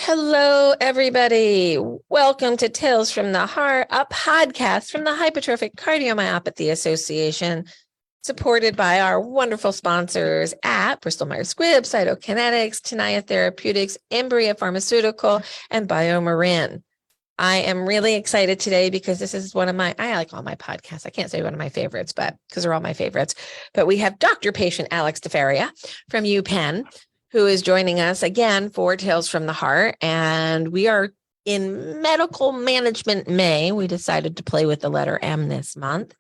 Hello, everybody. Welcome to Tales from the Heart, a podcast from the Hypertrophic Cardiomyopathy Association, supported by our wonderful sponsors at Bristol Myers Squibb, Cytokinetics, Tenaya Therapeutics, Embria Pharmaceutical, and BioMarin. I am really excited today because this is I like all my podcasts. I can't say one of my favorites, but because they're all my favorites. But we have Dr. Patient Alex Feria from UPenn, who is joining us again for Tales from the Heart. And we are in Medical Management May. We decided to play with the letter M this month.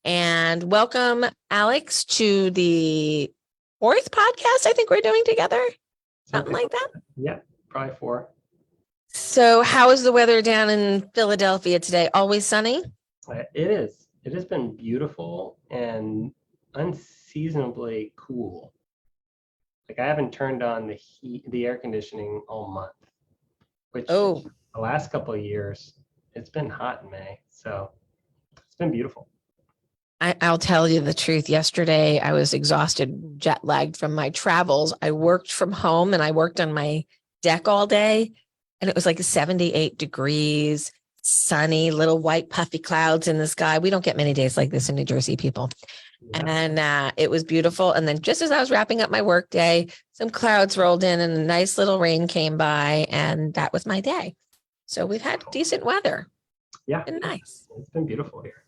And welcome, Alex, to the fourth podcast I think we're doing together. Something like that. Yeah, probably 4. So how is the weather down in Philadelphia today? Always sunny? It is. It has been beautiful and unseasonably cool. Like I haven't turned on the air conditioning all month, which the last couple of years, it's been hot in May. So it's been beautiful. I'll tell you the truth. Yesterday, I was exhausted, jet lagged from my travels. I worked from home and I worked on my deck all day. And it was like 78 degrees, sunny, little white puffy clouds in the sky. We don't get many days like this in New Jersey, people. Yeah. And it was beautiful. And then just as I was wrapping up my work day, some clouds rolled in and a nice little rain came by. And that was my day. So we've had decent weather. Yeah. Been nice. It's been beautiful here.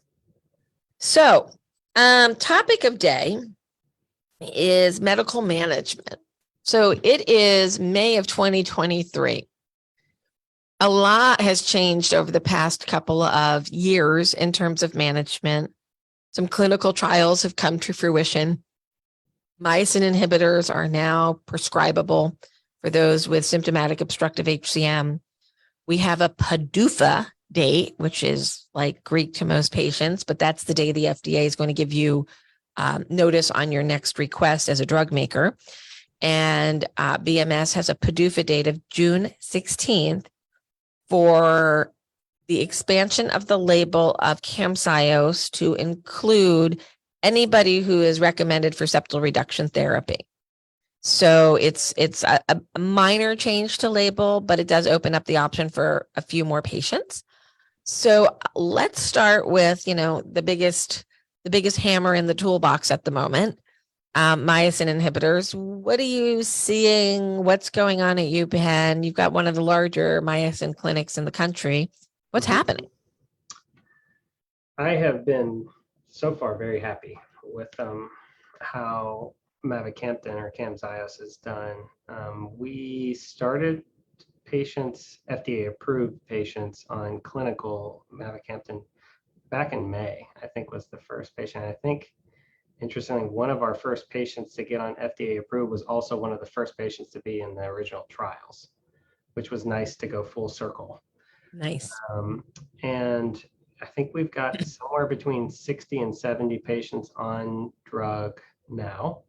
So topic of day is medical management. So it is May of 2023. A lot has changed over the past couple of years in terms of management. Some clinical trials have come to fruition. Myosin inhibitors are now prescribable for those with symptomatic obstructive HCM. We have a PDUFA date, which is like Greek to most patients, but that's the day the FDA is going to give you notice on your next request as a drug maker. And BMS has a PDUFA date of June 16th. For the expansion of the label of Camzyos to include anybody who is recommended for septal reduction therapy. So it's a minor change to label, but it does open up the option for a few more patients. So let's start with, the biggest hammer in the toolbox at the moment. Myosin inhibitors. What are you seeing? What's going on at UPenn? You've got one of the larger myosin clinics in the country. What's happening? I have been so far very happy with how mavacamten or Camzyos is done. We started FDA-approved patients on clinical mavacamten back in May, I think was the first patient. I think interestingly, one of our first patients to get on FDA approved was also one of the first patients to be in the original trials, which was nice to go full circle. Nice. And I think we've got somewhere between 60 and 70 patients on drug now.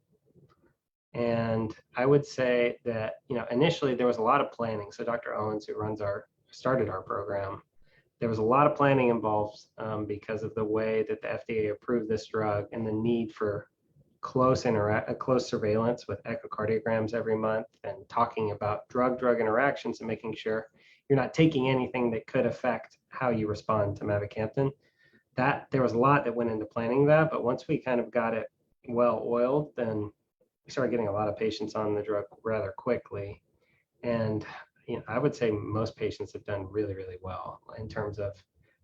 And I would say that, initially there was a lot of planning. So Dr. Owens, who started our program, there was a lot of planning involved because of the way that the FDA approved this drug and the need for close surveillance with echocardiograms every month and talking about drug-drug interactions and making sure you're not taking anything that could affect how you respond to mavacamten. There was a lot that went into planning that, but once we kind of got it well oiled, then we started getting a lot of patients on the drug rather quickly. And I would say most patients have done really, really well in terms of,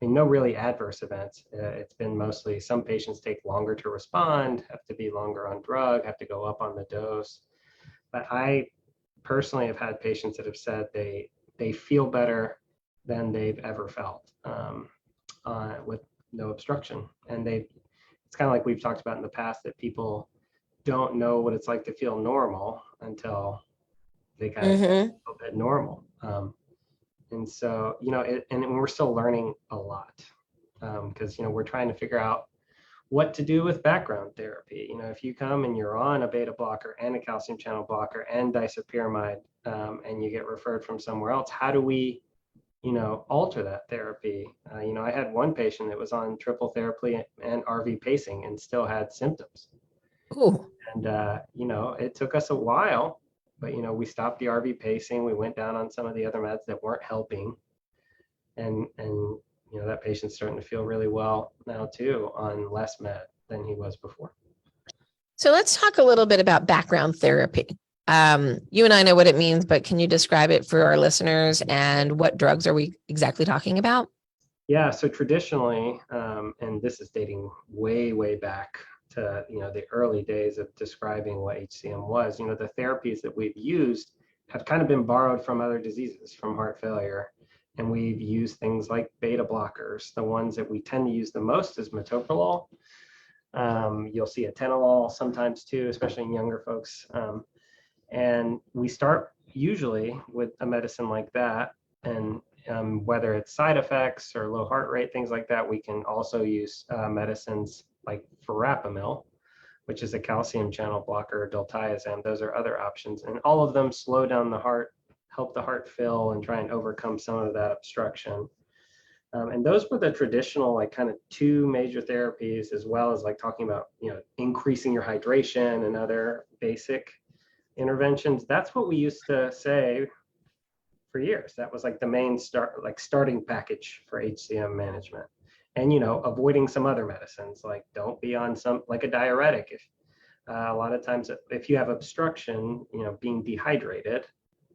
no really adverse events. It's been mostly some patients take longer to respond, have to be longer on drug, have to go up on the dose. But I personally have had patients that have said they feel better than they've ever felt with no obstruction. And it's kind of like we've talked about in the past that people don't know what it's like to feel normal until they kind of feel a bit normal. And so, and we're still learning a lot because, we're trying to figure out what to do with background therapy. If you come and you're on a beta blocker and a calcium channel blocker and disopyramide and you get referred from somewhere else, how do we, alter that therapy? I had one patient that was on triple therapy and RV pacing and still had symptoms. Ooh. And, it took us a while but we stopped the RV pacing. We went down on some of the other meds that weren't helping, and that patient's starting to feel really well now too on less med than he was before. So let's talk a little bit about background therapy. You and I know what it means, but can you describe it for our listeners, and what drugs are we exactly talking about? Yeah, so traditionally, and this is dating way, way back to the early days of describing what HCM was. The therapies that we've used have kind of been borrowed from other diseases, from heart failure, and we've used things like beta blockers. The ones that we tend to use the most is metoprolol. You'll see atenolol sometimes too, especially in younger folks. And we start usually with a medicine like that, and whether it's side effects or low heart rate, things like that, we can also use medicines like verapamil, which is a calcium channel blocker, or diltiazem. Those are other options, and all of them slow down the heart, help the heart fill, and try and overcome some of that obstruction. And those were the traditional, like, kind of two major therapies, as well as like talking about increasing your hydration and other basic interventions. That's what we used to say for years. That was like the main starting package for HCM management. And avoiding some other medicines, like don't be on some, like a diuretic. If a lot of times if you have obstruction, being dehydrated,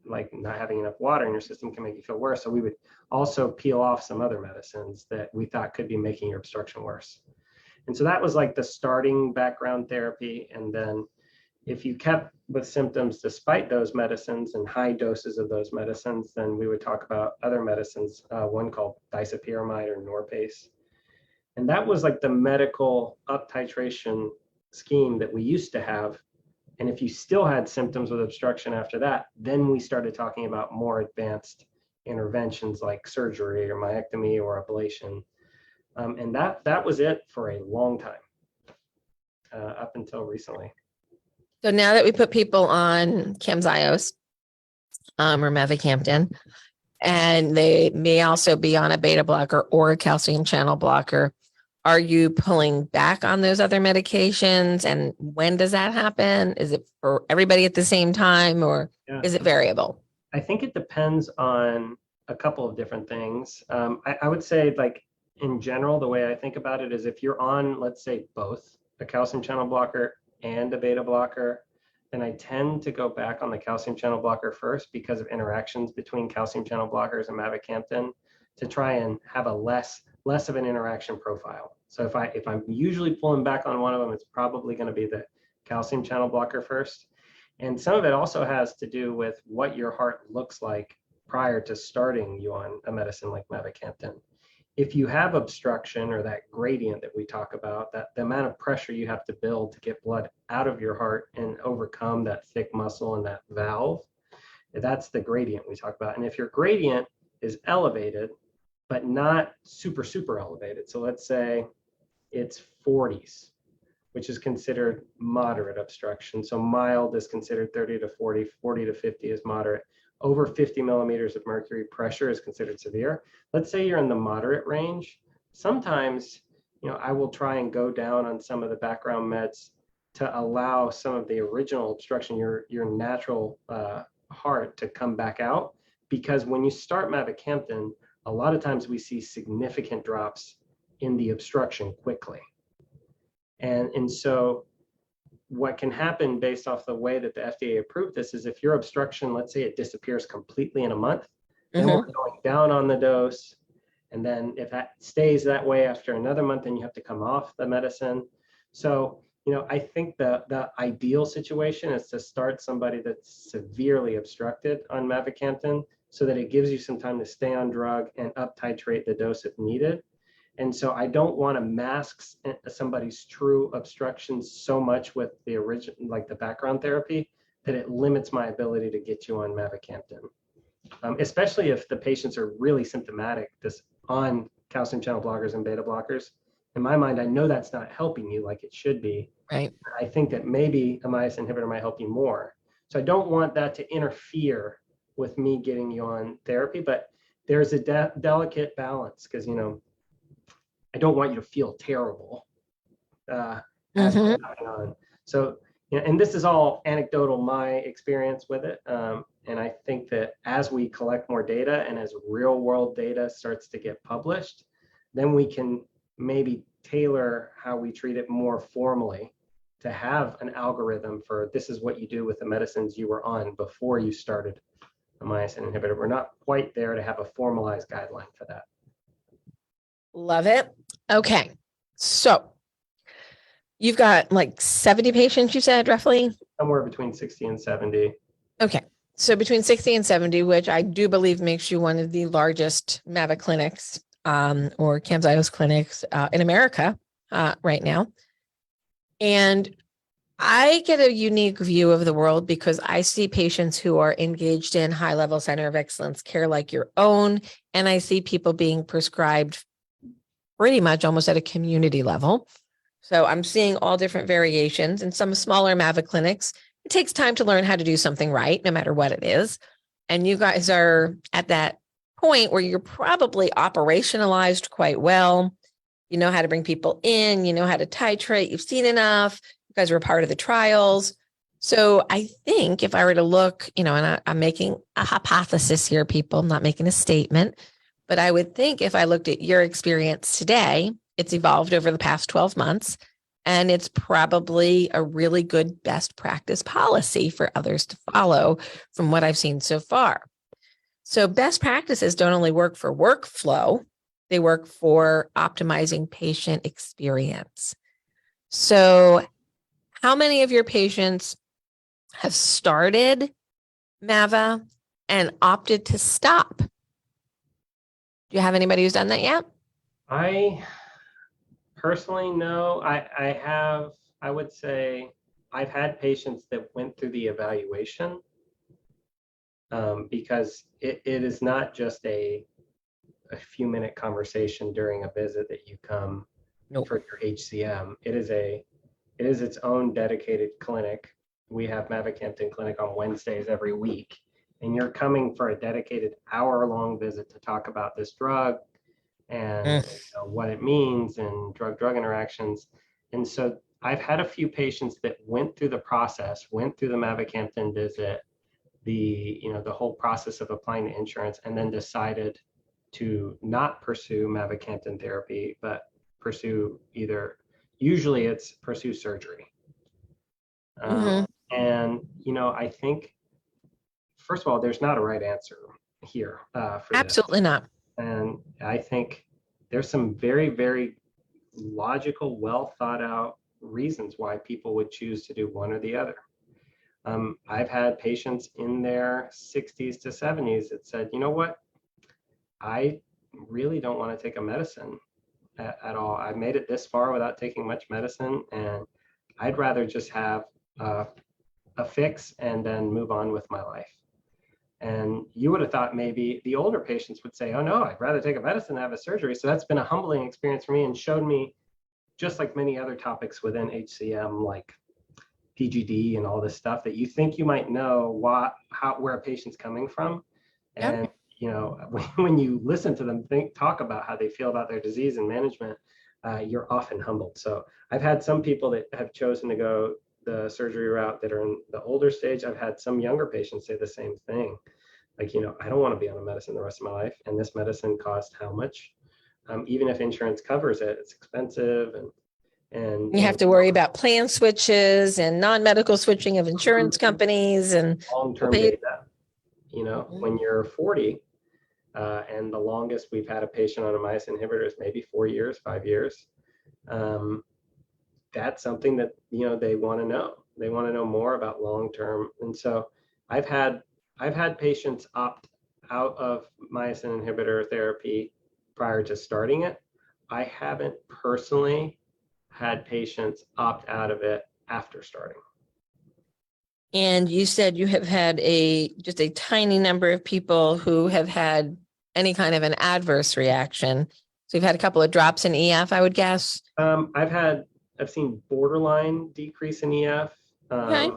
like not having enough water in your system, can make you feel worse. So we would also peel off some other medicines that we thought could be making your obstruction worse. And so that was like the starting background therapy. And then if you kept with symptoms despite those medicines and high doses of those medicines, then we would talk about other medicines, one called disopyramide or Norpace. And that was like the medical up titration scheme that we used to have. And if you still had symptoms with obstruction after that, then we started talking about more advanced interventions like surgery or myectomy or ablation. And that was it for a long time, up until recently. So now that we put people on Camzyos or mavacamten, and they may also be on a beta blocker or a calcium channel blocker, are you pulling back on those other medications? And when does that happen? Is it for everybody at the same time, or is it variable? I think it depends on a couple of different things. I would say, like, in general, the way I think about it is if you're on, let's say, both a calcium channel blocker and a beta blocker, then I tend to go back on the calcium channel blocker first because of interactions between calcium channel blockers and mavacamten, to try and have a less of an interaction profile. So if I'm usually pulling back on one of them, it's probably going to be the calcium channel blocker first. And some of it also has to do with what your heart looks like prior to starting you on a medicine like mavacamten. If you have obstruction, or that gradient that we talk about, that the amount of pressure you have to build to get blood out of your heart and overcome that thick muscle and that valve, that's the gradient we talk about. And if your gradient is elevated, but not super, super elevated, so let's say it's 40s, which is considered moderate obstruction. So mild is considered 30 to 40, 40 to 50 is moderate. Over 50 millimeters of mercury pressure is considered severe. Let's say you're in the moderate range. Sometimes, I will try and go down on some of the background meds to allow some of the original obstruction, your natural heart, to come back out. Because when you start mavacamten, a lot of times we see significant drops in the obstruction quickly. And so what can happen based off the way that the FDA approved this is, if your obstruction, let's say it disappears completely in a month, then we're going down on the dose. And then if that stays that way after another month, then you have to come off the medicine. So, I think the ideal situation is to start somebody that's severely obstructed on mavacamten, so that it gives you some time to stay on drug and up titrate the dose if needed. And so I don't want to mask somebody's true obstruction so much with the original, like the background therapy, that it limits my ability to get you on mavacamten. Especially if the patients are really symptomatic on calcium channel blockers and beta blockers. In my mind, I know that's not helping you like it should be. Right. I think that maybe a myosin inhibitor might help you more. So I don't want that to interfere with me getting you on therapy, but there's a delicate balance, because I don't want you to feel terrible as going on. So and this is all anecdotal, my experience with it. And I think that as we collect more data and as real world data starts to get published, then we can maybe tailor how we treat it more formally to have an algorithm for this is what you do with the medicines you were on before you started a myosin inhibitor. We're not quite there to have a formalized guideline for that. Love it. Okay. So you've got like 70 patients, you said, roughly? Somewhere between 60 and 70. Okay. So between 60 and 70, which I do believe makes you one of the largest MAVA clinics or Camzyos clinics in America right now. And I get a unique view of the world because I see patients who are engaged in high-level center of excellence care like your own, and I see people being prescribed pretty much almost at a community level. So I'm seeing all different variations. In some smaller MAVA clinics, it takes time to learn how to do something right, no matter what it is. And you guys are at that point where you're probably operationalized quite well. You know how to bring people in, you know how to titrate, you've seen enough, you guys were part of the trials. So I think if I were to look, and I'm making a hypothesis here, people, I'm not making a statement, but I would think if I looked at your experience today, it's evolved over the past 12 months, and it's probably a really good best practice policy for others to follow from what I've seen so far. So best practices don't only work for workflow, they work for optimizing patient experience. So how many of your patients have started MAVA and opted to stop? Do you have anybody who's done that yet? I personally, no. I would say I've had patients that went through the evaluation because it is not just a few minute conversation during a visit that you come for your HCM. It is its own dedicated clinic. We have mavacamten clinic on Wednesdays every week, and you're coming for a dedicated hour-long visit to talk about this drug and what it means and drug-drug interactions. And so I've had a few patients that went through the process, went through the mavacamten visit, the whole process of applying to insurance, and then decided to not pursue mavacamten therapy, but pursue usually it's pursue surgery. And, I think, first of all, there's not a right answer here for Absolutely this. not. And I think there's some very, very logical, well thought out reasons why people would choose to do one or the other. I've had patients in their 60s to 70s that said, you know what, I really don't want to take a medicine at all. I've made it this far without taking much medicine, and I'd rather just have a fix and then move on with my life. And you would have thought maybe the older patients would say, oh no, I'd rather take a medicine than have a surgery. So that's been a humbling experience for me and showed me, just like many other topics within HCM, like PGD and all this stuff, that you think you might know where a patient's coming from. And when you listen to them talk about how they feel about their disease and management, you're often humbled. So I've had some people that have chosen to go the surgery route that are in the older stage. I've had some younger patients say the same thing. Like, I don't want to be on a medicine the rest of my life. And this medicine costs how much? Even if insurance covers it, it's expensive. And you have to worry about plan switches and non-medical switching of insurance companies and long-term data. When you're 40, and the longest we've had a patient on a myosin inhibitor is maybe 4 years, 5 years. That's something that they want to know. They want to know more about long-term. And so I've had patients opt out of myosin inhibitor therapy prior to starting it. I haven't personally had patients opt out of it after starting. And you said you have had just a tiny number of people who have had any kind of an adverse reaction. So you've had a couple of drops in EF, I would guess. I've seen borderline decrease in EF. Okay.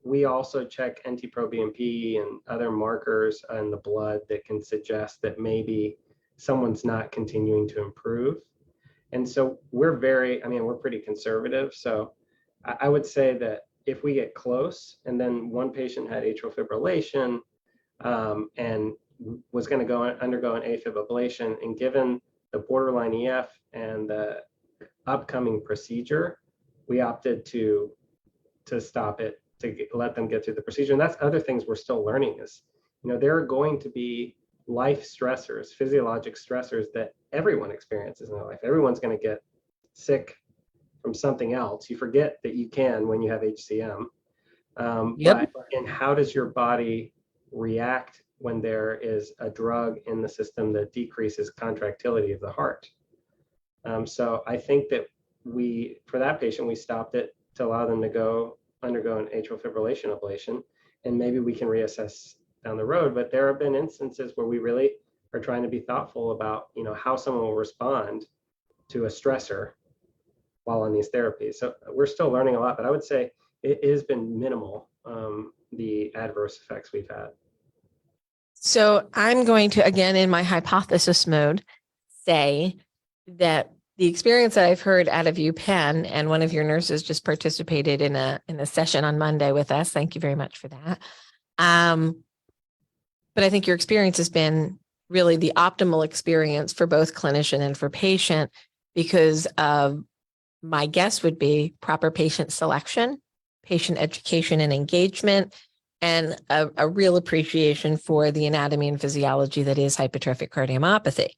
We also check NT-proBNP and other markers in the blood that can suggest that maybe someone's not continuing to improve. And so we're pretty conservative. So I would say that if we get close and then one patient had atrial fibrillation and was going to undergo an AFib ablation, and given the borderline EF and the upcoming procedure, we opted to stop it, let them get through the procedure. And that's other things we're still learning is, there are going to be life stressors, physiologic stressors that everyone experiences in their life. Everyone's going to get sick from something else. You forget that you can when you have HCM. Yep. And how does your body react when there is a drug in the system that decreases contractility of the heart? So I think that for that patient, we stopped it to allow them to undergo an atrial fibrillation ablation, and maybe we can reassess down the road. But there have been instances where we really are trying to be thoughtful about, how someone will respond to a stressor while on these therapies. So we're still learning a lot, but I would say it has been minimal, the adverse effects we've had. So I'm going to, again, in my hypothesis mode, say that the experience that I've heard out of UPenn, and one of your nurses just participated in a session on Monday with us. Thank you very much for that. But I think your experience has been really the optimal experience for both clinician and for patient, because of, my guess would be, proper patient selection, patient education and engagement, and a real appreciation for the anatomy and physiology that is hypertrophic cardiomyopathy.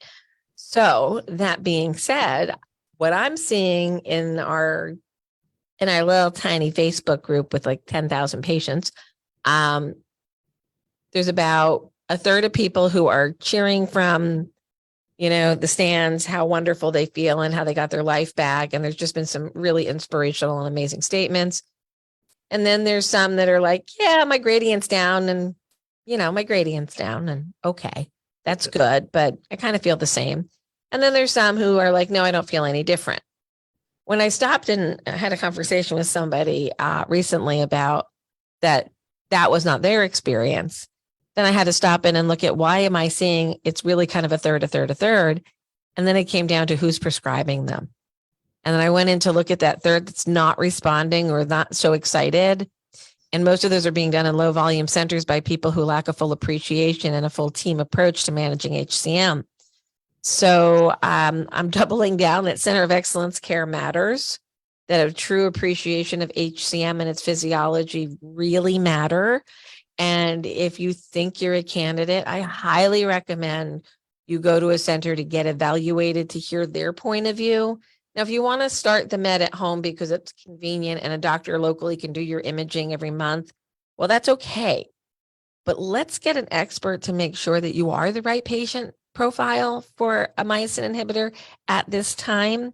So that being said, what I'm seeing in our little tiny Facebook group with like 10,000 patients, there's about a third of people who are cheering from, the stands, how wonderful they feel and how they got their life back. And there's just been some really inspirational and amazing statements. And then there's some that are like, yeah, my gradient's down, and, my gradient's down, and okay, that's good, but I kind of feel the same. And then there's some who are like, no, I don't feel any different. When I stopped and had a conversation with somebody recently about that was not their experience, then I had to stop in and look at, why am I seeing it's really kind of a third. And then it came down to who's prescribing them. And then I went in to look at that third that's not responding or not so excited. And most of those are being done in low volume centers by people who lack a full appreciation and a full team approach to managing HCM. So I'm doubling down that center of excellence care matters, that a true appreciation of HCM and its physiology really matter. And if you think you're a candidate, I highly recommend you go to a center to get evaluated, to hear their point of view. Now, if you want to start the med at home because it's convenient and a doctor locally can do your imaging every month, well, that's okay. But let's get an expert to make sure that you are the right patient profile for a myosin inhibitor at this time.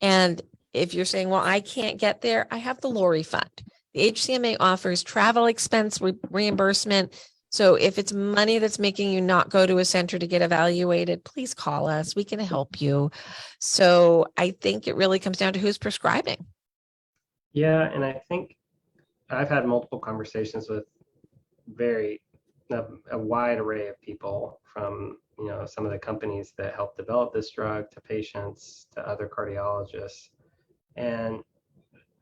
And if you're saying, well, I can't get there, I have the Lori Fund. The HCMA offers travel expense reimbursement. So if it's money that's making you not go to a center to get evaluated, please call us. We can help you. So I think it really comes down to who's prescribing. Yeah, and I think I've had multiple conversations with a wide array of people, from some of the companies that help develop this drug to patients to other cardiologists. And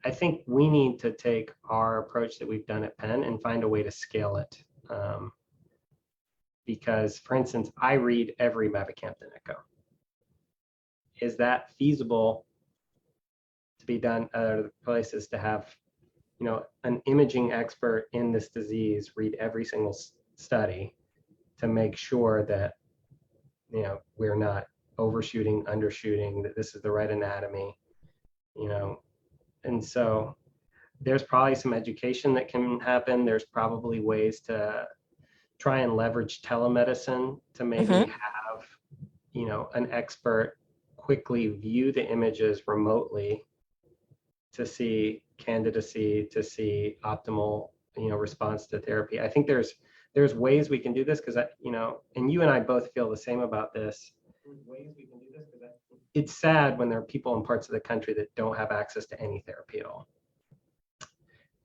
I think we need to take our approach that we've done at Penn and find a way to scale it. Because, for instance, I read every mavacamten echo. Is that feasible to be done at other places, to have an imaging expert in this disease read every single study to make sure that we're not overshooting, undershooting, that this is the right anatomy, and so there's probably some education that can happen. There's probably ways to try and leverage telemedicine to maybe have an expert quickly view the images remotely to see candidacy, to see optimal response to therapy. I think there's ways we can do this, because and you and I both feel the same about this. There's ways we can do this, because it's sad when there are people in parts of the country that don't have access to any therapy at all.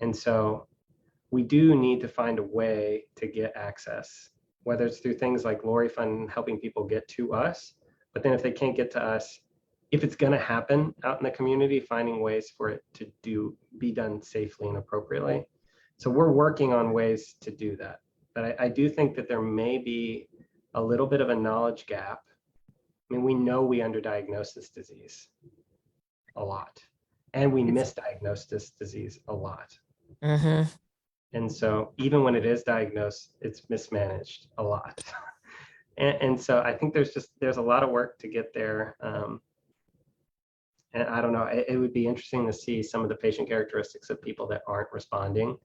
And so we do need to find a way to get access, whether it's through things like Lori Fund helping people get to us, but then if they can't get to us, if it's going to happen out in the community, finding ways for it to be done safely and appropriately. So we're working on ways to do that. But I do think that there may be a little bit of a knowledge gap. I mean, we know we underdiagnose this disease a lot, and we misdiagnose this disease a lot. Mm-hmm. And so even when it is diagnosed, it's mismanaged a lot. And so I think there's a lot of work to get there. And I don't know, it would be interesting to see some of the patient characteristics of people that aren't responding.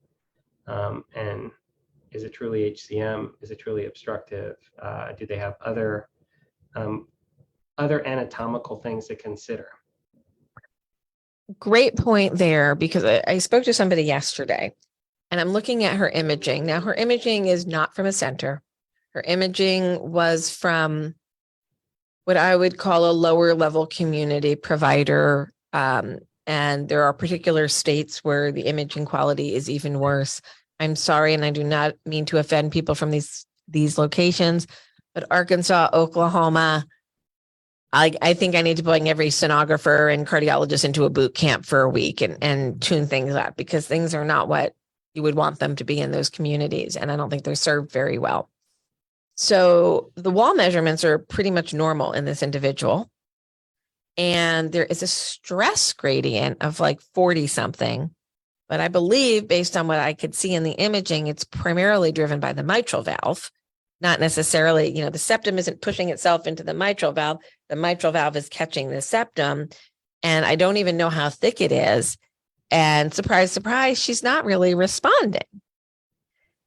And is it truly HCM? Is it truly obstructive? Do they have other anatomical things to consider? Great point there, because I spoke to somebody yesterday and I'm looking at her imaging. Now, her imaging is not from a center. Her imaging was from what I would call a lower level community provider. And there are particular states where the imaging quality is even worse. I'm sorry, and I do not mean to offend people from these locations, but Arkansas, Oklahoma, I think I need to bring every sonographer and cardiologist into a boot camp for a week and tune things up, because things are not what you would want them to be in those communities. And I don't think they're served very well. So the wall measurements are pretty much normal in this individual. And there is a stress gradient of like 40 something. But I believe, based on what I could see in the imaging, it's primarily driven by the mitral valve, not necessarily, the septum isn't pushing itself into the mitral valve. The mitral valve is catching the septum. And I don't even know how thick it is. And surprise, surprise, she's not really responding.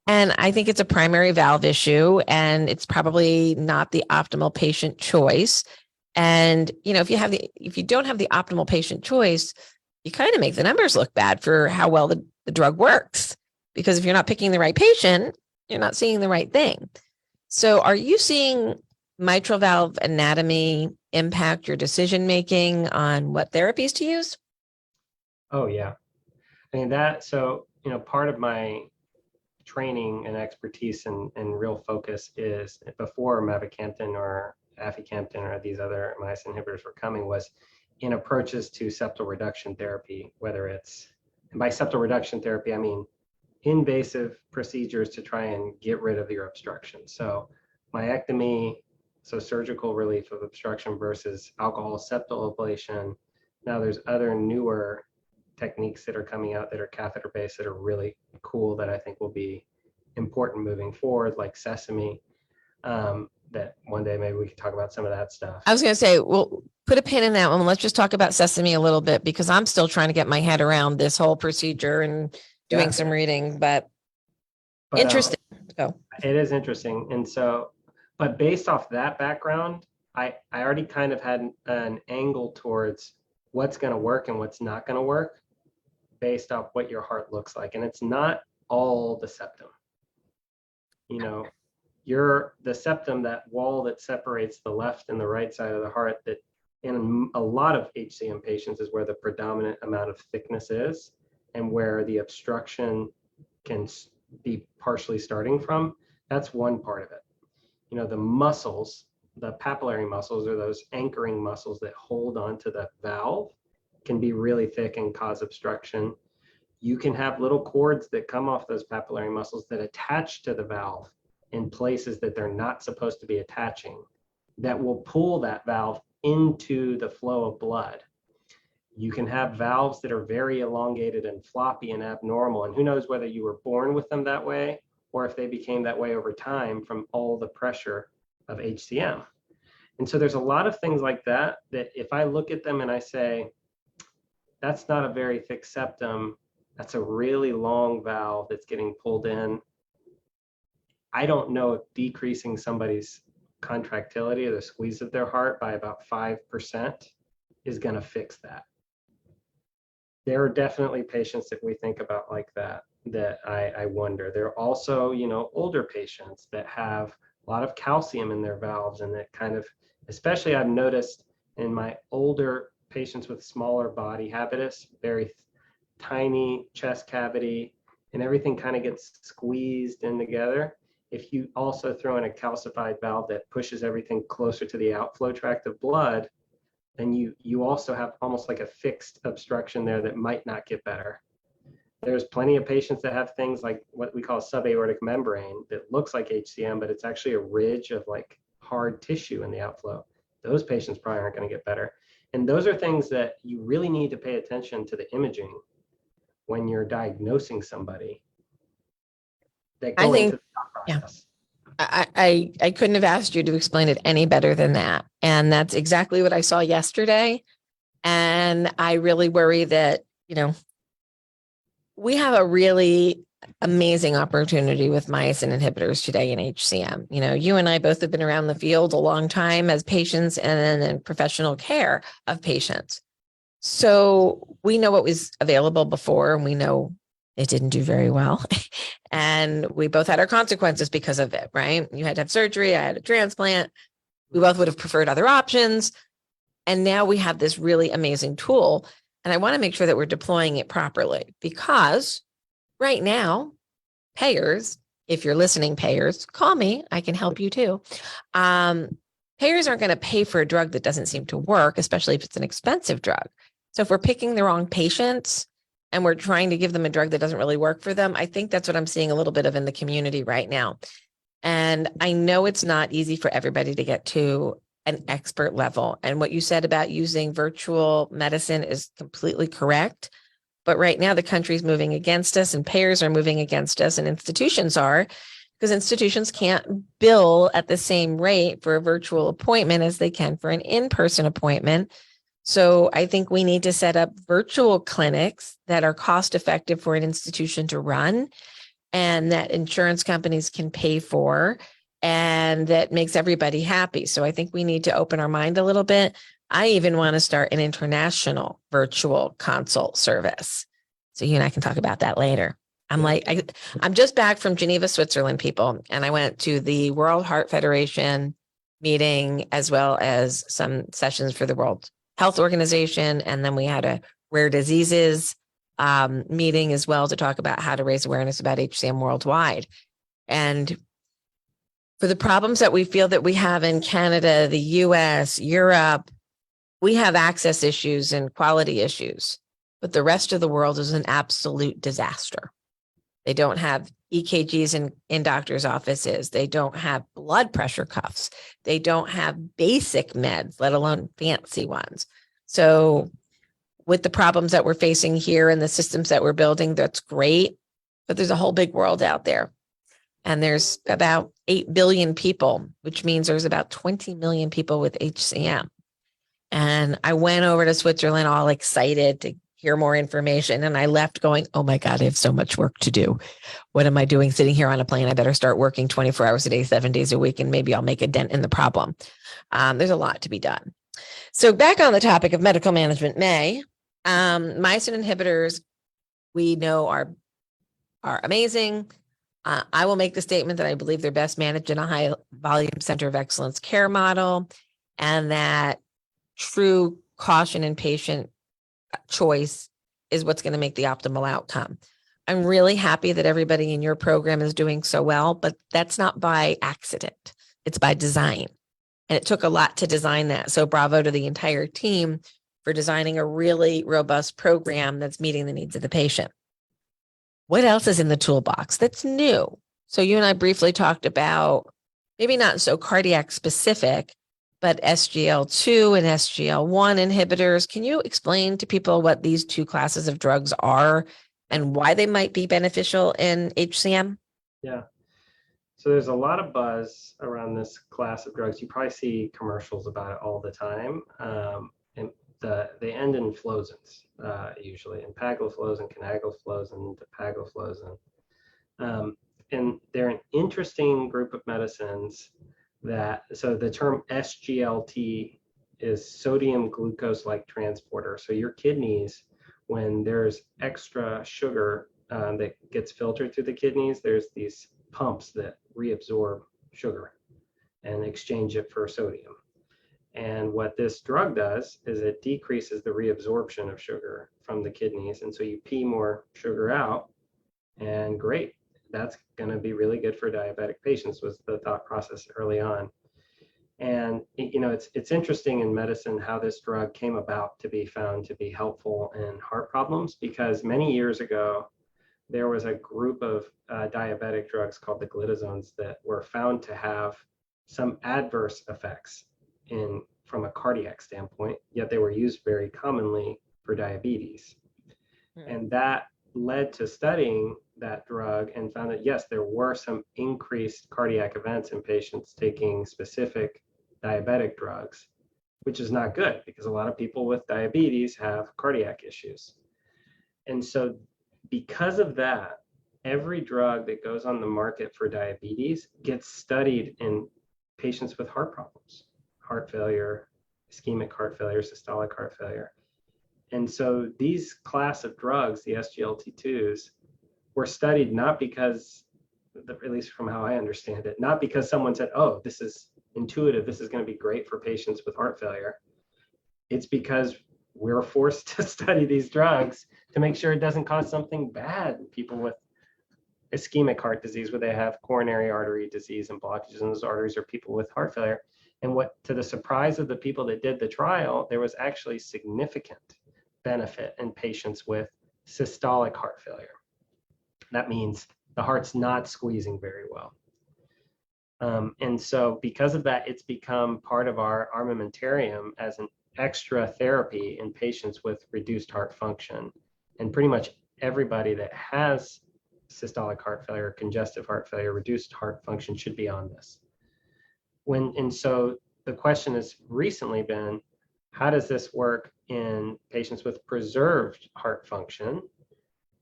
And I think it's a primary valve issue, and it's probably not the optimal patient choice. And, if you don't have the optimal patient choice, you kind of make the numbers look bad for how well the drug works. Because if you're not picking the right patient, you're not seeing the right thing. So are you seeing mitral valve anatomy impact your decision-making on what therapies to use? Oh, yeah. I mean, part of my training and expertise and real focus is, before mavacamten or aficamten or these other myosin inhibitors were coming, was in approaches to septal reduction therapy, whether it's, and by septal reduction therapy, I mean invasive procedures to try and get rid of your obstruction. So myectomy, so surgical relief of obstruction, versus alcohol septal ablation. Now there's other newer techniques that are coming out that are catheter based that are really cool, that I think will be important moving forward, like sesame. That one day maybe we could talk about some of that stuff. I was going to say, well, put a pin in that one. Let's just talk about sesame a little bit, because I'm still trying to get my head around this whole procedure and doing some reading, but interesting. It is interesting. And so, but based off that background, I already kind of had an angle towards what's going to work and what's not going to work based off what your heart looks like. And it's not all the septum. The septum, that wall that separates the left and the right side of the heart, that in a lot of HCM patients is where the predominant amount of thickness is, and where the obstruction can be partially starting from. That's one part of it. The muscles, the papillary muscles, or those anchoring muscles that hold onto the valve, can be really thick and cause obstruction. You can have little cords that come off those papillary muscles that attach to the valve in places that they're not supposed to be attaching, that will pull that valve into the flow of blood. You can have valves that are very elongated and floppy and abnormal, and who knows whether you were born with them that way or if they became that way over time from all the pressure of HCM. And so there's a lot of things like that if I look at them and I say, that's not a very thick septum, that's a really long valve that's getting pulled in, I don't know if decreasing somebody's contractility or the squeeze of their heart by about 5% is going to fix that. There are definitely patients that we think about like that I wonder. There are also, older patients that have a lot of calcium in their valves, and that kind of, especially I've noticed in my older patients with smaller body habitus, very tiny chest cavity, and everything kind of gets squeezed in together. If you also throw in a calcified valve that pushes everything closer to the outflow tract of blood, then you also have almost like a fixed obstruction there that might not get better. There's plenty of patients that have things like what we call subaortic membrane that looks like HCM, but it's actually a ridge of like hard tissue in the outflow. Those patients probably aren't going to get better. And those are things that you really need to pay attention to the imaging when you're diagnosing somebody that I go into think, the thought yeah, process. I couldn't have asked you to explain it any better than that. And that's exactly what I saw yesterday. And I really worry that, we have a really amazing opportunity with myosin inhibitors today in HCM. You and I both have been around the field a long time as patients and in professional care of patients. So we know what was available before, and we know it didn't do very well. And we both had our consequences because of it, right? You had to have surgery, I had a transplant. We both would have preferred other options. And now we have this really amazing tool. And I want to make sure that we're deploying it properly, because right now, payers, if you're listening, payers, call me. I can help you too. Payers aren't going to pay for a drug that doesn't seem to work, especially if it's an expensive drug. So if we're picking the wrong patients and we're trying to give them a drug that doesn't really work for them, I think that's what I'm seeing a little bit of in the community right now. And I know it's not easy for everybody to get to an expert level. And what you said about using virtual medicine is completely correct. But right now, the country's moving against us, and payers are moving against us, and institutions are, because institutions can't bill at the same rate for a virtual appointment as they can for an in-person appointment. So I think we need to set up virtual clinics that are cost effective for an institution to run, and that insurance companies can pay for, and that makes everybody happy. So I think we need to open our mind a little bit. I even want to start an international virtual consult service. So you and I can talk about that later. I'm just back from Geneva, Switzerland, people. And I went to the World Heart Federation meeting, as well as some sessions for the World Health Organization. And then we had a rare diseases meeting as well to talk about how to raise awareness about HCM worldwide. And for the problems that we feel that we have in Canada, the US, Europe, we have access issues and quality issues, but the rest of the world is an absolute disaster. They don't have EKGs in doctors' offices. They don't have blood pressure cuffs. They don't have basic meds, let alone fancy ones. So with the problems that we're facing here and the systems that we're building, that's great, but there's a whole big world out there. And there's about 8 billion people, which means there's about 20 million people with HCM. And I went over to Switzerland all excited to hear more information. And I left going, oh my God, I have so much work to do. What am I doing sitting here on a plane? I better start working 24 hours a day, 7 days a week, and maybe I'll make a dent in the problem. There's a lot to be done. So back on the topic of medical management, myosin inhibitors, we know are amazing. I will make the statement that I believe they're best managed in a high volume center of excellence care model, and that true caution and patient choice is what's going to make the optimal outcome. I'm really happy that everybody in your program is doing so well, but that's not by accident. It's by design. And it took a lot to design that. So bravo to the entire team for designing a really robust program that's meeting the needs of the patient. What else is in the toolbox that's new? So you and I briefly talked about, maybe not so cardiac specific, but SGL2 and SGL1 inhibitors. Can you explain to people what these two classes of drugs are and why they might be beneficial in HCM? Yeah. So there's a lot of buzz around this class of drugs. You probably see commercials about it all the time. And they end in flozins, usually, in empagliflozin, canagliflozin, dapagliflozin. And they're an interesting group of medicines so the term SGLT is sodium glucose-like transporter. So your kidneys, when there's extra sugar that gets filtered through the kidneys, there's these pumps that reabsorb sugar and exchange it for sodium. And what this drug does is it decreases the reabsorption of sugar from the kidneys. And so you pee more sugar out, and great. That's going to be really good for diabetic patients, was the thought process early on. And it's interesting in medicine how this drug came about to be found to be helpful in heart problems, because many years ago there was a group of diabetic drugs called the glitazones that were found to have some adverse effects from a cardiac standpoint, yet they were used very commonly for diabetes. And that led to studying that drug and found that, yes, there were some increased cardiac events in patients taking specific diabetic drugs, which is not good because a lot of people with diabetes have cardiac issues. And so because of that, every drug that goes on the market for diabetes gets studied in patients with heart problems, heart failure, ischemic heart failure, systolic heart failure. And so these class of drugs, the SGLT2s, were studied not because, at least from how I understand it, not because someone said, oh, this is intuitive, this is going to be great for patients with heart failure. It's because we're forced to study these drugs to make sure it doesn't cause something bad in people with ischemic heart disease, where they have coronary artery disease and blockages in those arteries, or people with heart failure. And what, to the surprise of the people that did the trial, there was actually significant benefit in patients with systolic heart failure. That means the heart's not squeezing very well. And so because of that, it's become part of our armamentarium as an extra therapy in patients with reduced heart function. And pretty much everybody that has systolic heart failure, congestive heart failure, reduced heart function should be on this. And so the question has recently been, how does this work in patients with preserved heart function?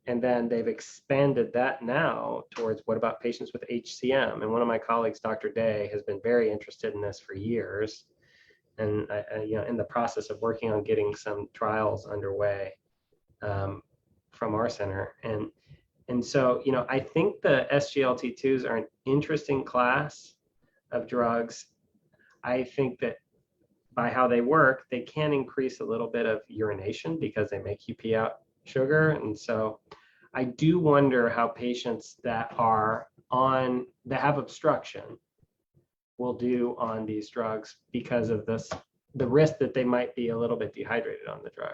And then they've expanded that now towards, what about patients with HCM? And one of my colleagues, Dr. Day, has been very interested in this for years. And in the process of working on getting some trials underway from our center. And so, I think the SGLT2s are an interesting class of drugs. I think that by how they work, they can increase a little bit of urination because they make you pee out sugar. And so I do wonder how patients that have obstruction will do on these drugs because of the risk that they might be a little bit dehydrated on the drug.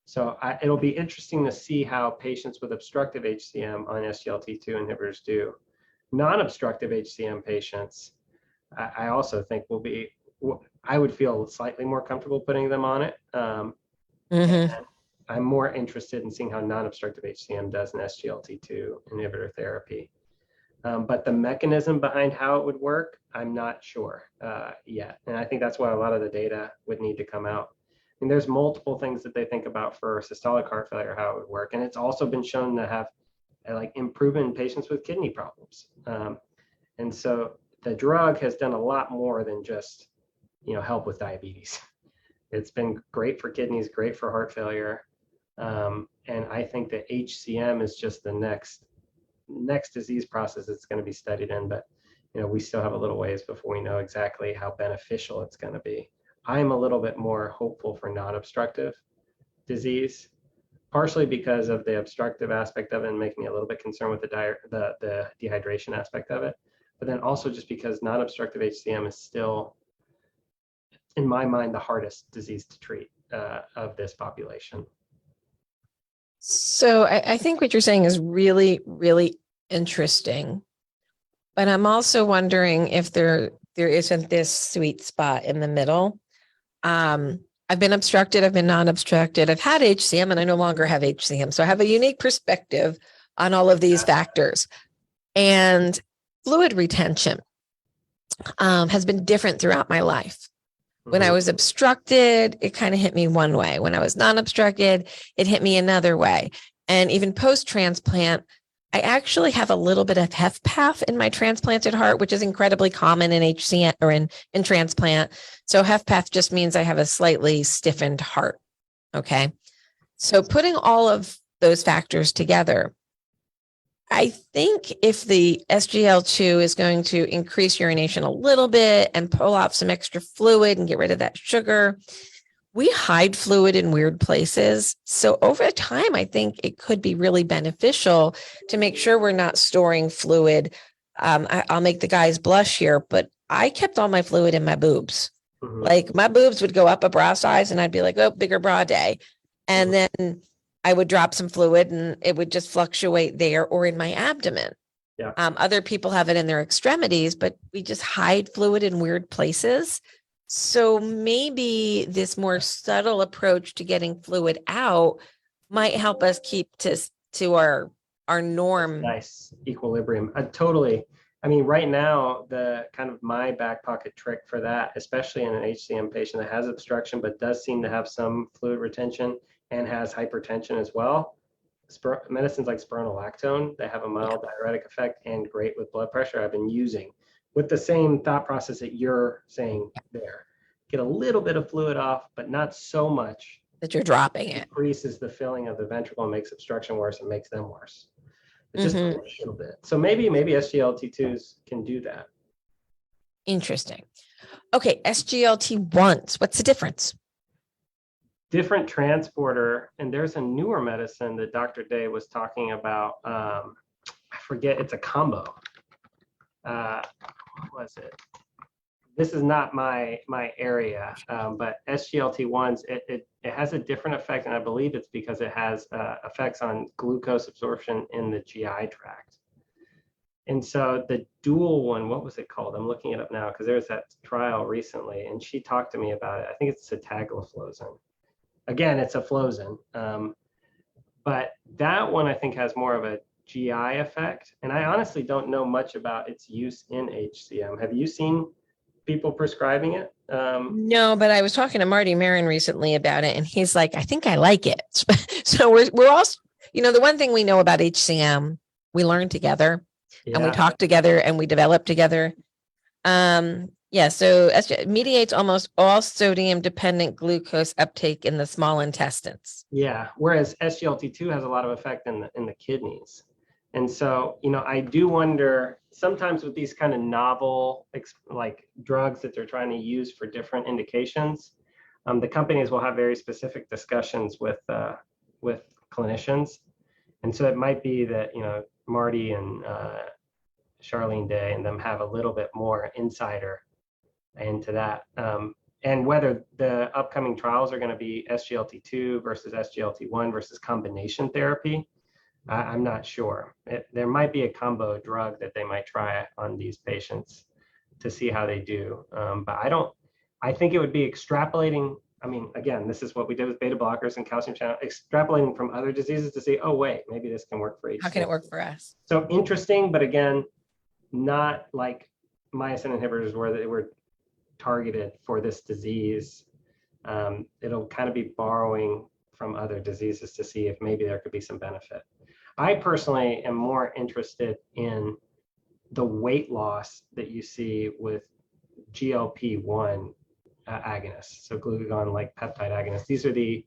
So it'll be interesting to see how patients with obstructive HCM on SGLT2 inhibitors do. Non-obstructive HCM patients, I also think I would feel slightly more comfortable putting them on it. And I'm more interested in seeing how non-obstructive HCM does in SGLT2 inhibitor therapy. But the mechanism behind how it would work, I'm not sure yet. And I think that's why a lot of the data would need to come out. And there's multiple things that they think about for systolic heart failure, how it would work. And it's also been shown to have improvement in patients with kidney problems. And so the drug has done a lot more than just, help with diabetes. It's been great for kidneys, great for heart failure. And I think that HCM is just the next disease process it's going to be studied in. But, we still have a little ways before we know exactly how beneficial it's going to be. I'm a little bit more hopeful for non-obstructive disease, partially because of the obstructive aspect of it and making me a little bit concerned with the dehydration aspect of it. But then also just because non-obstructive HCM is still, in my mind, the hardest disease to treat of this population. So I think what you're saying is really, really interesting. But I'm also wondering if there isn't this sweet spot in the middle. I've been obstructed, I've been non-obstructed, I've had HCM, and I no longer have HCM. So I have a unique perspective on all of these factors. And fluid retention has been different throughout my life. When I was obstructed, it kind of hit me one way. When I was non-obstructed, it hit me another way. And even post-transplant, I actually have a little bit of HFpEF in my transplanted heart, which is incredibly common in HCM or in transplant. So HFpEF just means I have a slightly stiffened heart. Okay. So putting all of those factors together, I think if the SGL2 is going to increase urination a little bit and pull off some extra fluid and get rid of that sugar, we hide fluid in weird places. So over time, I think it could be really beneficial to make sure we're not storing fluid. I'll make the guys blush here, but I kept all my fluid in my boobs. Mhm. Like my boobs would go up a bra size and I'd be like, oh, bigger bra day. And then I would drop some fluid and it would just fluctuate there or in my abdomen. Yeah. Other people have it in their extremities, but we just hide fluid in weird places. So maybe this more subtle approach to getting fluid out might help us keep to our norm. Nice equilibrium. Totally. I mean, right now, the kind of my back pocket trick for that, especially in an HCM patient that has obstruction, but does seem to have some fluid retention and has hypertension as well. Medicines like spironolactone, they have a mild diuretic effect and great with blood pressure. I've been using with the same thought process that you're saying there. Get a little bit of fluid off, but not so much that you're dropping it. Increases the filling of the ventricle and makes obstruction worse and makes them worse. But just Mhm. a little bit. So maybe SGLT2s can do that. Interesting. Okay, SGLT1s. What's the difference? Different transporter, and there's a newer medicine that Dr. Day was talking about. I forget, it's a combo. What was it? This is not my area, but SGLT1s, it has a different effect, and I believe it's because it has effects on glucose absorption in the GI tract. And so the dual one, what was it called? I'm looking it up now because there was that trial recently, and she talked to me about it. I think it's sitagliflozin. Again, it's a flozin, but that one I think has more of a GI effect. And I honestly don't know much about its use in HCM. Have you seen people prescribing it? No, but I was talking to Marty Marin recently about it, and he's like, I think I like it. So we're all, the one thing we know about HCM, we learn together and we talk together and we develop together. So mediates almost all sodium dependent glucose uptake in the small intestines. Yeah, whereas SGLT2 has a lot of effect in the kidneys. And so, I do wonder sometimes with these kind of novel like drugs that they're trying to use for different indications, the companies will have very specific discussions with clinicians. And so it might be that, Marty and Charlene Day and them have a little bit more insider into that. And whether the upcoming trials are going to be SGLT2 versus SGLT1 versus combination therapy, I'm not sure. There might be a combo drug that they might try on these patients to see how they do. But I think it would be extrapolating. I mean, again, this is what we did with beta blockers and calcium channel, extrapolating from other diseases to see, oh, wait, maybe this can work for HCM. How can it work for us? So interesting, but again, not like myosin inhibitors where they were targeted for this disease. It'll kind of be borrowing from other diseases to see if maybe there could be some benefit. I personally am more interested in the weight loss that you see with GLP-1 agonists, so glucagon-like peptide agonists. These are the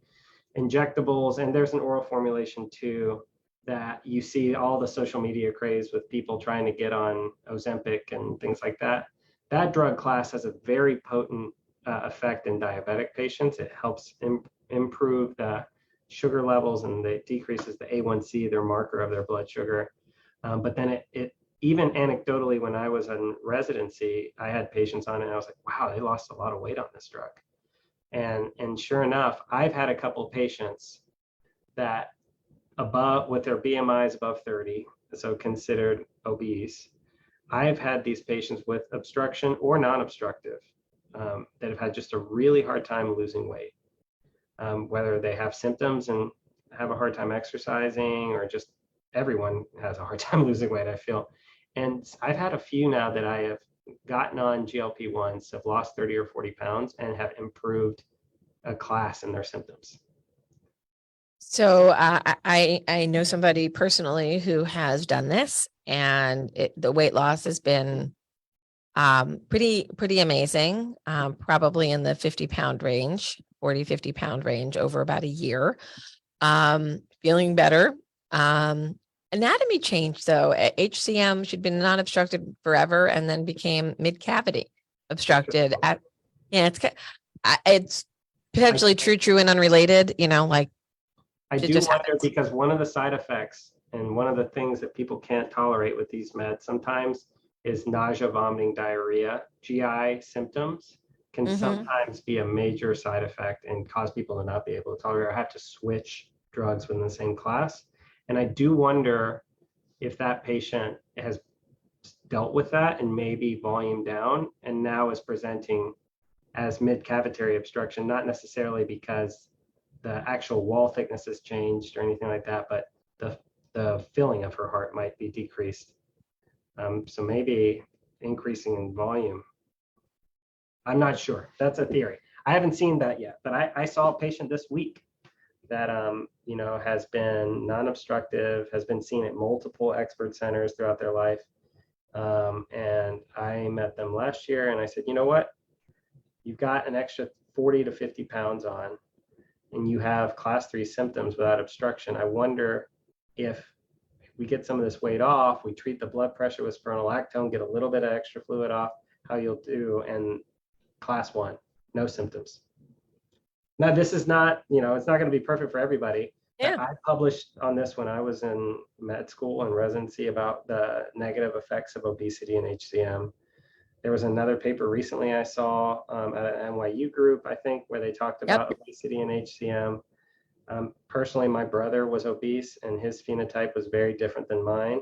injectables, and there's an oral formulation too that you see all the social media craze with people trying to get on Ozempic and things like that. That drug class has a very potent effect in diabetic patients. It helps improve the sugar levels and it decreases the A1C, their marker of their blood sugar. But then it even anecdotally, when I was in residency, I had patients on it and I was like, wow, they lost a lot of weight on this drug. And sure enough, I've had a couple of patients that with their BMIs above 30, so considered obese. I've had these patients with obstruction or non-obstructive that have had just a really hard time losing weight, whether they have symptoms and have a hard time exercising, or just everyone has a hard time losing weight, I feel. And I've had a few now that I have gotten on GLP-1s, have lost 30 or 40 pounds and have improved a class in their symptoms. So I know somebody personally who has done this, and the weight loss has been pretty amazing, probably in the 50-pound range, 40, 50-pound range over about a year. Feeling better. Anatomy changed though. HCM, she'd been non-obstructed forever and then became mid-cavity obstructed. It's potentially true and unrelated, like. I do wonder because one of the side effects and one of the things that people can't tolerate with these meds, sometimes is nausea, vomiting, diarrhea. GI symptoms can sometimes be a major side effect and cause people to not be able to tolerate or have to switch drugs within the same class. And I do wonder if that patient has dealt with that and maybe volume down and now is presenting as mid-cavitary obstruction, not necessarily because the actual wall thickness has changed or anything like that, but the filling of her heart might be decreased. So maybe increasing in volume. I'm not sure. That's a theory. I haven't seen that yet, but I saw a patient this week that you know, has been non-obstructive, has been seen at multiple expert centers throughout their life. And I met them last year and I said, you know what? You've got an extra 40 to 50 pounds on and you have class 3 symptoms without obstruction. I wonder if we get some of this weight off, we treat the blood pressure with spironolactone, get a little bit of extra fluid off, how you'll do. And class 1, no symptoms. Now, this is not, you know, it's not going to be perfect for everybody. Yeah. I published on this when I was in med school and residency about the negative effects of obesity and HCM. There was another paper recently I saw at an NYU group, I think, where they talked about obesity and HCM. Personally, my brother was obese and his phenotype was very different than mine.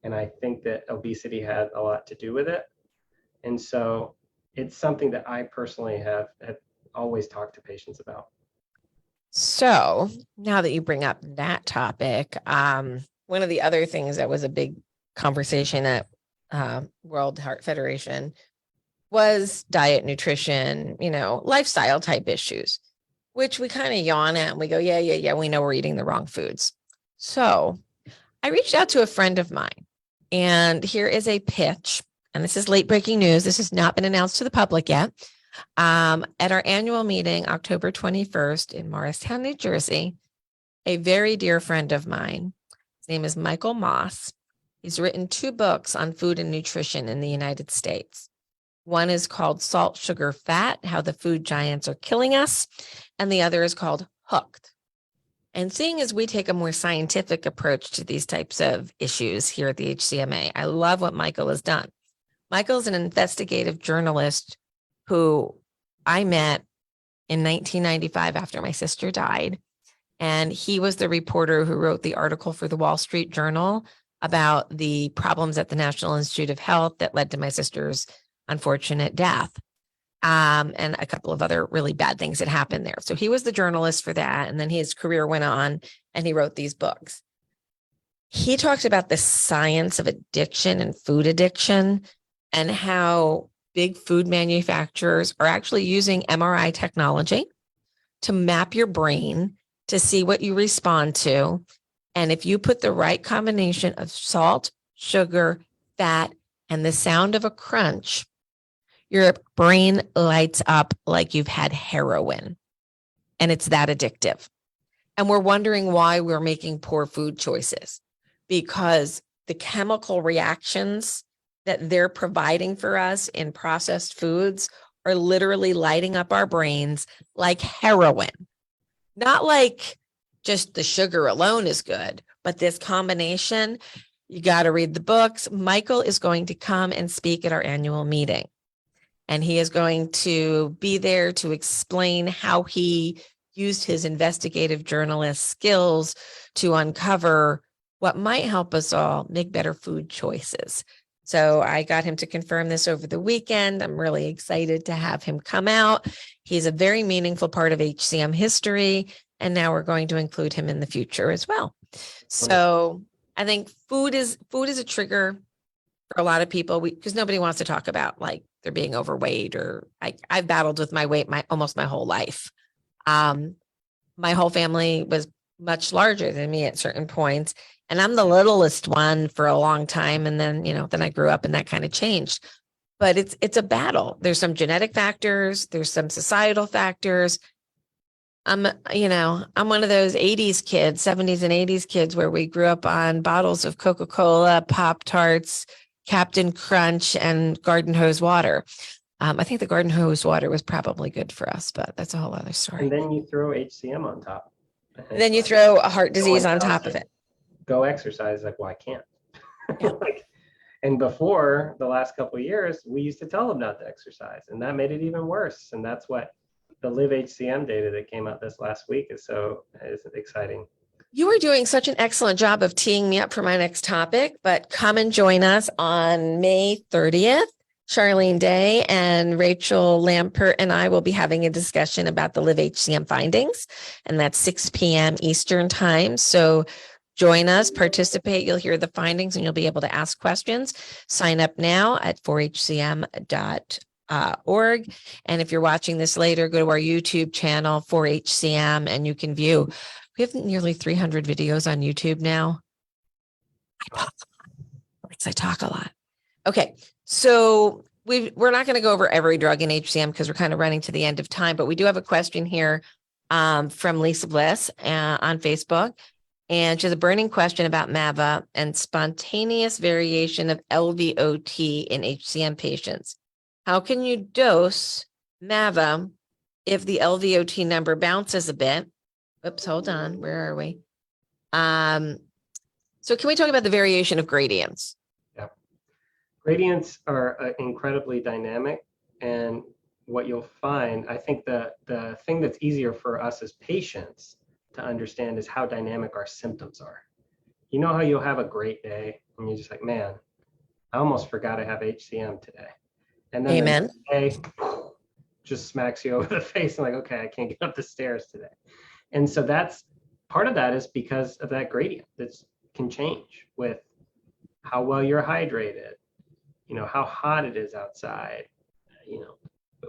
And I think that obesity had a lot to do with it. And so it's something that I personally have always talked to patients about. So now that you bring up that topic, one of the other things that was a big conversation at World Heart Federation was diet, nutrition, you know, lifestyle type issues, which we kind of yawn at and we go, yeah, we know we're eating the wrong foods. So I reached out to a friend of mine and here is a pitch. And this is late breaking news. This has not been announced to the public yet. At our annual meeting, October 21st in Morristown, New Jersey, a very dear friend of mine, his name is Michael Moss. He's written 2 books on food and nutrition in the United States. One is called Salt, Sugar, Fat, How the Food Giants Are Killing Us. And the other is called Hooked. And seeing as we take a more scientific approach to these types of issues here at the HCMA, I love what Michael has done. Michael's an investigative journalist who I met in 1995 after my sister died. And he was the reporter who wrote the article for the Wall Street Journal about the problems at the National Institute of Health that led to my sister's unfortunate death. And a couple of other really bad things that happened there. So he was the journalist for that. And then his career went on and he wrote these books. He talked about the science of addiction and food addiction and how big food manufacturers are actually using MRI technology to map your brain to see what you respond to. And if you put the right combination of salt, sugar, fat, and the sound of a crunch, your brain lights up like you've had heroin. And it's that addictive. And we're wondering why we're making poor food choices, because the chemical reactions that they're providing for us in processed foods are literally lighting up our brains like heroin. Not like just the sugar alone is good, but this combination, you got to read the books. Michael is going to come and speak at our annual meeting. And he is going to be there to explain how he used his investigative journalist skills to uncover what might help us all make better food choices. So I got him to confirm this over the weekend. I'm really excited to have him come out. He's a very meaningful part of HCM history, and now we're going to include him in the future as well. So I think food is a trigger for a lot of people because nobody wants to talk about like they're being overweight, or I've battled with my weight almost my whole life. My whole family was much larger than me at certain points. And I'm the littlest one for a long time. And then, then I grew up and that kind of changed. But it's a battle. There's some genetic factors. There's some societal factors. I'm one of those 80s kids, 70s and 80s kids where we grew up on bottles of Coca-Cola, Pop-Tarts, Captain Crunch, and garden hose water. I think the garden hose water was probably good for us, but that's a whole other story. And then you throw HCM on top. And then you throw a heart disease on top of it. Go exercise. Like, well, I can't. Yeah. Like, And before the last couple of years, we used to tell them not to exercise, and that made it even worse. And that's what the Live HCM data that came out this last week is exciting. You are doing such an excellent job of teeing me up for my next topic, but come and join us on May 30th. Charlene Day and Rachel Lampert and I will be having a discussion about the Live HCM findings, and that's 6 p.m. Eastern time. So join us, participate. You'll hear the findings and you'll be able to ask questions. Sign up now at 4hcm.org. And if you're watching this later, go to our YouTube channel, 4HCM, and you can view. We have nearly 300 videos on YouTube now. I talk a lot. Okay, so we're not going to go over every drug in HCM because we're kind of running to the end of time, but we do have a question here from Lisa Bliss on Facebook. And she has a burning question about MAVA and spontaneous variation of LVOT in HCM patients. How can you dose MAVA if the LVOT number bounces a bit? Oops, hold on. Where are we? So can we talk about the variation of gradients? Yeah. Gradients are incredibly dynamic. And what you'll find, I think the thing that's easier for us as patients to understand is how dynamic our symptoms are. You know how you'll have a great day and you're just like, man, I almost forgot I have HCM today. And then Amen. the day just smacks you over the face and like, okay, I can't get up the stairs today. And so that's part of that is because of that gradient that can change with how well you're hydrated, how hot it is outside,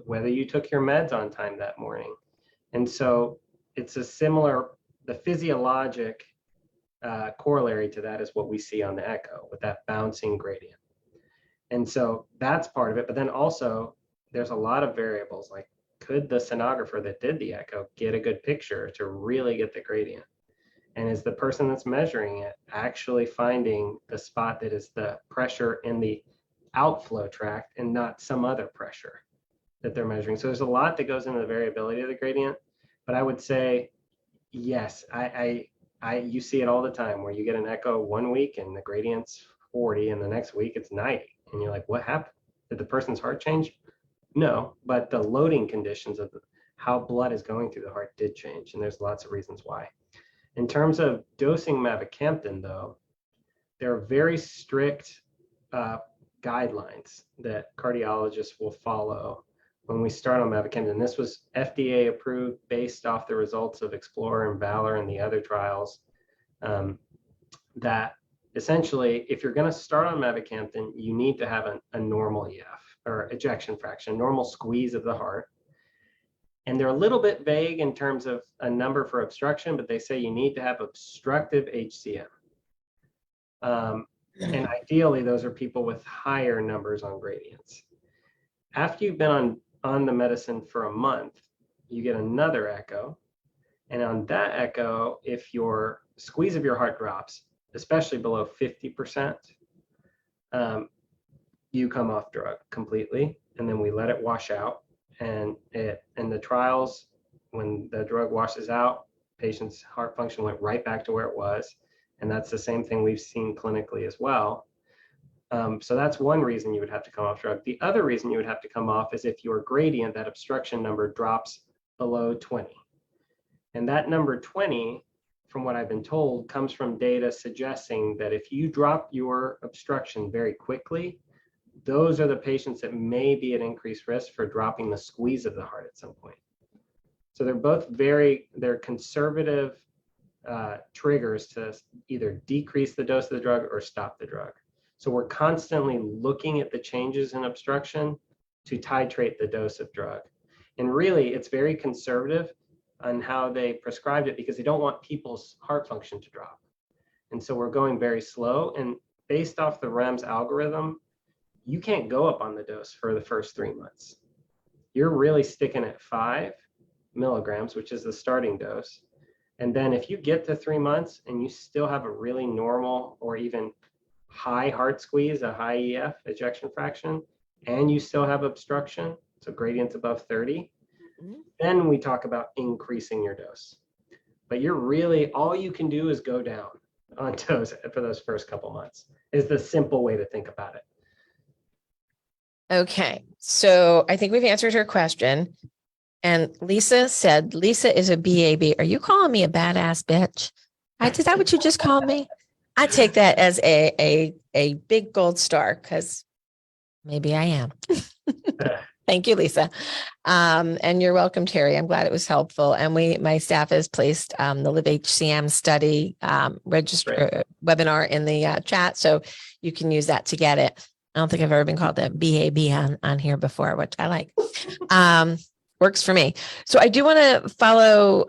whether you took your meds on time that morning. And so it's the physiologic corollary to that is what we see on the echo with that bouncing gradient. And so that's part of it. But then also there's a lot of variables, like could the sonographer that did the echo get a good picture to really get the gradient? And is the person that's measuring it actually finding the spot that is the pressure in the outflow tract and not some other pressure that they're measuring? So there's a lot that goes into the variability of the gradient. But I would say, yes, you see it all the time where you get an echo 1 week and the gradient's 40 and the next week it's 90. And you're like, what happened? Did the person's heart change? No, but the loading conditions of how blood is going through the heart did change. And there's lots of reasons why. In terms of dosing mavacamten, though, there are very strict guidelines that cardiologists will follow when we start on mavacamten. This was FDA approved based off the results of Explorer and Valor and the other trials, that essentially, if you're going to start on mavacamten, you need to have a normal EF or ejection fraction, normal squeeze of the heart. And they're a little bit vague in terms of a number for obstruction, but they say you need to have obstructive HCM. And ideally, those are people with higher numbers on gradients. After you've been on the medicine for a month, you get another echo. And on that echo, if your squeeze of your heart drops, especially below 50%, you come off drug completely. And then we let it wash out. And in the trials, when the drug washes out, patient's heart function went right back to where it was. And that's the same thing we've seen clinically as well. So that's one reason you would have to come off drug. The other reason you would have to come off is if your gradient, that obstruction number, drops below 20. And that number 20, from what I've been told, comes from data suggesting that if you drop your obstruction very quickly, those are the patients that may be at increased risk for dropping the squeeze of the heart at some point. So they're both they're conservative triggers to either decrease the dose of the drug or stop the drug. So we're constantly looking at the changes in obstruction to titrate the dose of drug. And really, it's very conservative on how they prescribed it because they don't want people's heart function to drop. And so we're going very slow. And based off the REMS algorithm, you can't go up on the dose for the first 3 months. You're really sticking at 5 milligrams, which is the starting dose. And then if you get to 3 months and you still have a really normal or even high heart squeeze, a high EF, ejection fraction, and you still have obstruction, so gradients above 30, then we talk about increasing your dose. But you're really, all you can do is go down. on dose for those first couple months is the simple way to think about it. Okay, so I think we've answered her question. And Lisa said, Lisa is a BAB. Are you calling me a badass bitch? Is that what you just called me? I take that as a big gold star because maybe I am. Thank you, Lisa. And you're welcome, Terry. I'm glad it was helpful. And my staff has placed the Live HCM study webinar in the chat, so you can use that to get it. I don't think I've ever been called a BAB on here before, which I like. Works for me. So I do want to follow,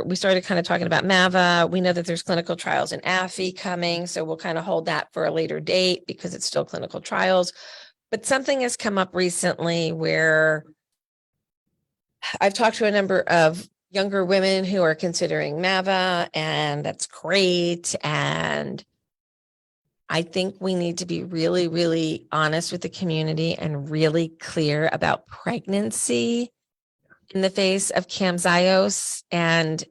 we started kind of talking about MAVA. We know that there's clinical trials in AFI coming, so we'll kind of hold that for a later date because it's still clinical trials. But something has come up recently where I've talked to a number of younger women who are considering MAVA, and that's great. And I think we need to be really, really honest with the community and really clear about pregnancy in the face of Camzyos. And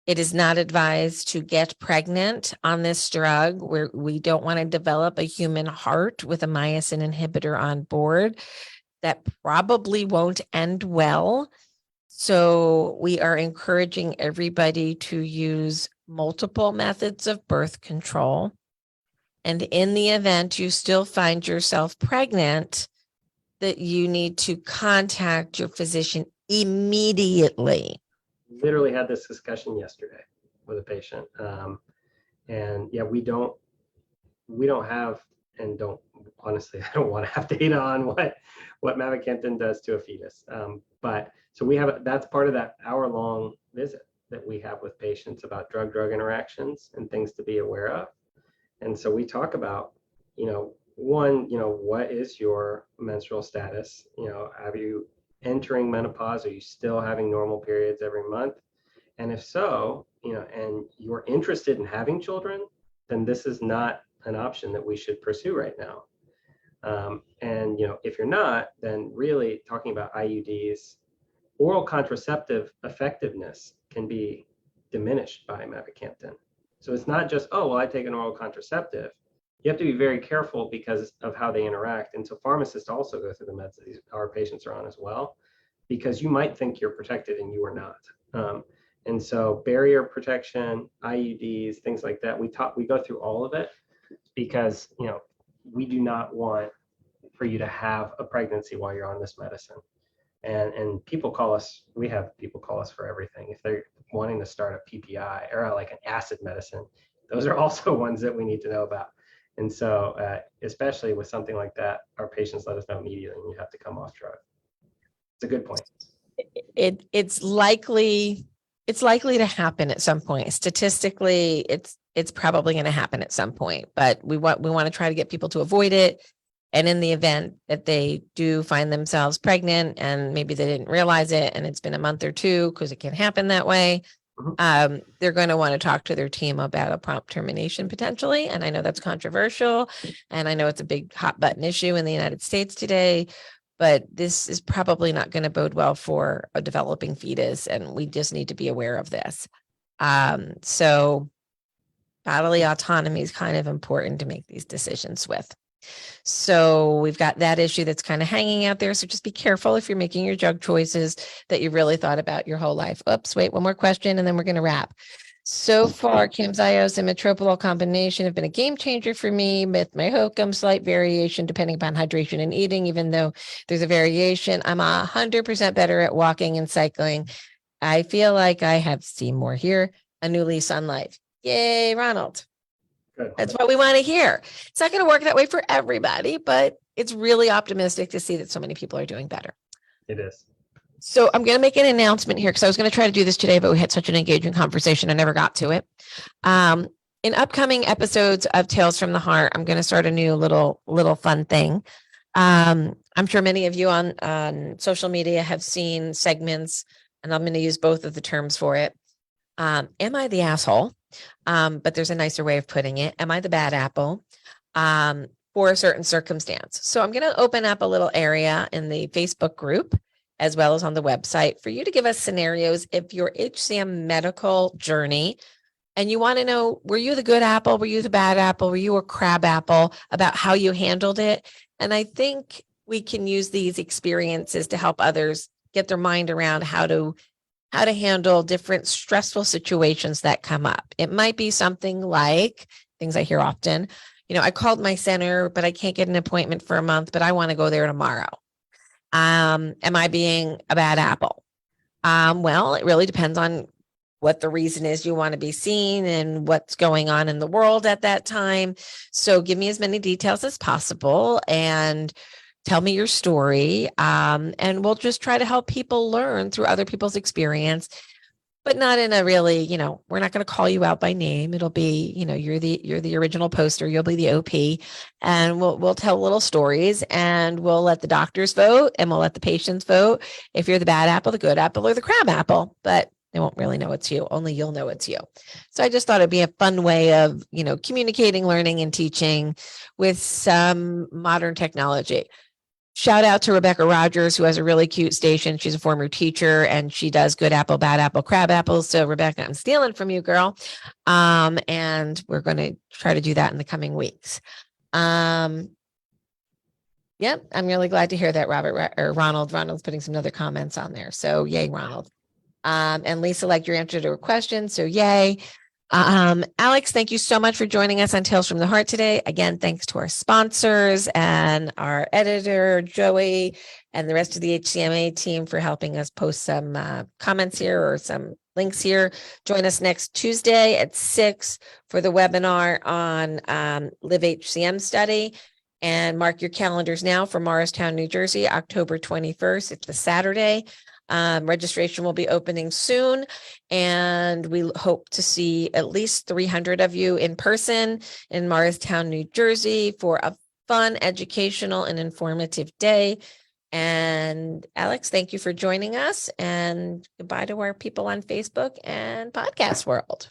it is not advised to get pregnant on this drug where we don't want to develop a human heart with a myosin inhibitor on board. That probably won't end well. So we are encouraging everybody to use multiple methods of birth control. And in the event you still find yourself pregnant, that you need to contact your physician immediately. Literally had this discussion yesterday with a patient. And yeah, we don't have, and don't, honestly, I don't want to have data on what mavacamten does to a fetus. But so that's part of that hour-long visit that we have with patients about drug-drug interactions and things to be aware of. And so we talk about, one, what is your menstrual status? Have you entering menopause? Are you still having normal periods every month? And if so, and you're interested in having children, then this is not an option that we should pursue right now. And if you're not, then really talking about IUDs, oral contraceptive effectiveness can be diminished by mavacamten. So it's not just, oh, well, I take an oral contraceptive. You have to be very careful because of how they interact. And so pharmacists also go through the meds that our patients are on as well, because you might think you're protected and you are not. And so barrier protection, IUDs, things like that, we go through all of it because, we do not want for you to have a pregnancy while you're on this medicine. And people call us, we have people call us for everything. If they're wanting to start a PPI or like an acid medicine, those are also ones that we need to know about. And so, especially with something like that, our patients let us know immediately when you have to come off drug. It's a good point. It's likely to happen at some point. Statistically, it's probably going to happen at some point, but we want to try to get people to avoid it. And in the event that they do find themselves pregnant and maybe they didn't realize it and it's been a month or two, because it can happen that way, they're going to want to talk to their team about a prompt termination potentially. And I know that's controversial, and I know it's a big hot button issue in the United States today, but this is probably not going to bode well for a developing fetus. And we just need to be aware of this. So bodily autonomy is kind of important to make these decisions with. So we've got that issue that's kind of hanging out there. So just be careful if you're making your drug choices that you really thought about your whole life. Oops, wait, one more question and then we're going to wrap. So far, Camzyos and metoprolol combination have been a game changer for me with my hokum, slight variation depending upon hydration and eating. Even though there's a variation, I'm 100% better at walking and cycling. I feel like I have seen more here, a new lease on life. Yay, Ronald. Good. That's what we want to hear. It's not going to work that way for everybody, but it's really optimistic to see that so many people are doing better. It is. So I'm going to make an announcement here because I was going to try to do this today, but we had such an engaging conversation. I never got to it. In upcoming episodes of Tales from the Heart, I'm going to start a new little fun thing. I'm sure many of you on social media have seen segments, and I'm going to use both of the terms for it. Am I the asshole? But there's a nicer way of putting it. Am I the bad apple? For a certain circumstance. So I'm going to open up a little area in the Facebook group as well as on the website for you to give us scenarios if your HCM medical journey And you want to know, were you the good apple? Were you the bad apple? Were you a crab apple, about how you handled it? And I think we can use these experiences to help others get their mind around how to handle different stressful situations that come up. It might be something like things I hear often. I called my center, but I can't get an appointment for a month, but I want to go there tomorrow. Am I being a bad apple? Well, it really depends on what the reason is you want to be seen and what's going on in the world at that time. So give me as many details as possible and tell me your story. And we'll just try to help people learn through other people's experience, but not in a really, we're not going to call you out by name. It'll be, you're the original poster, you'll be the OP, and we'll tell little stories, and we'll let the doctors vote, and we'll let the patients vote if you're the bad apple, the good apple, or the crab apple. But they won't really know it's you. Only you'll know it's you. So I just thought it'd be a fun way of, communicating, learning, and teaching with some modern technology. Shout out to Rebecca Rogers, who has a really cute station. She's a former teacher, and she does good apple, bad apple, crab apple. So Rebecca, I'm stealing from you, girl. And we're going to try to do that in the coming weeks. Yep, I'm really glad to hear that Ronald's putting some other comments on there. So yay, Ronald. And Lisa liked your answer to her question. So yay. Alex, thank you so much for joining us on Tales from the Heart today. Again, thanks to our sponsors and our editor, Joey, and the rest of the HCMA team for helping us post some comments here or some links here. Join us next Tuesday at 6 for the webinar on Live HCM study. And mark your calendars now for Morristown, New Jersey, October 21st. It's a Saturday. Registration will be opening soon, and we hope to see at least 300 of you in person in Morristown, New Jersey for a fun, educational, and informative day. And Alex, thank you for joining us, and goodbye to our people on Facebook and podcast world.